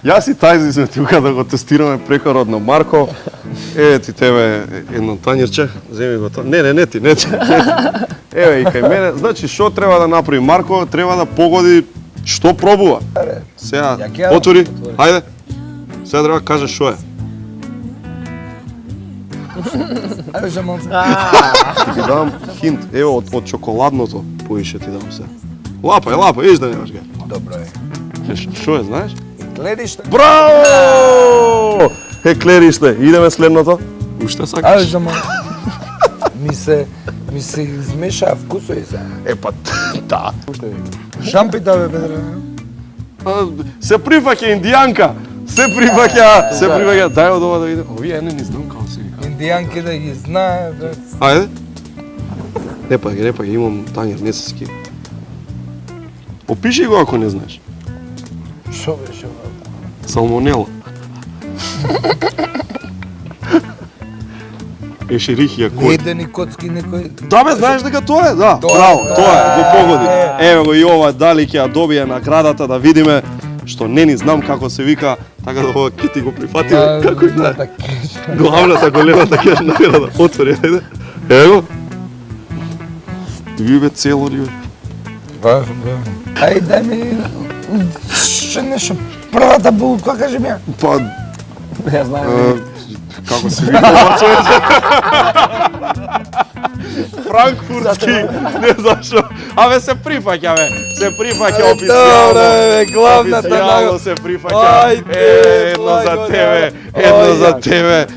Јас и Тајзи сме тука да го тестираме прекородно. Марко, еве ти тебе едно тањерче, земи го тоа. Не ти. Еве и кај мене, значи што треба да направи Марко? Треба да погоди што пробува. Сега отвори, хајде. Сега треба да кажеш што е. Ајде за малце. Ти дам хинт, еве од чоколадното поише ти дам се. Лапај, иш да немаш га. Добро е. Што е, знаеш? Гледиште. Браво! Еклериште, идеме следното. Уште Ајде сакаш? за малце. Ми се измеша вкусови се. Епа, да. Шампита бе бедре. Се прифаќа индијанка. Се прифаќа. Дај од ова да видим. Овие не знам како се вика. Индијанки да ги знае, бе. Ајде. Не па ги, имам тањер, не се ски. Опиши го ако не знаеш. Шо беше ова? Салмонела. Ешерихија кој. Ледени коцки некој. Да бе, знаеш дека тоа е, да. Браво, тоа е, го погоди. Еве го и ова, дали ќе ја добие наградата да видиме, што не ни знам како се вика, така да ова Кити го прифатиме. Како и да е. Главната големата кеш награда. Отвори, ајде. Ево го. Рибе цело рибе. Важно, бе. Ај, дај ми... Што нешто? Првата булка, кажи ми ја. Па, Ја знам. како се вика ова човече? Франкфуртски, не знам што. Абе се прифаќа, бе. Се прифаќа официјално. Добре, бе, главната Официјално награда. се прифаќа. Ајде, Едно за тебе, едно за тебе.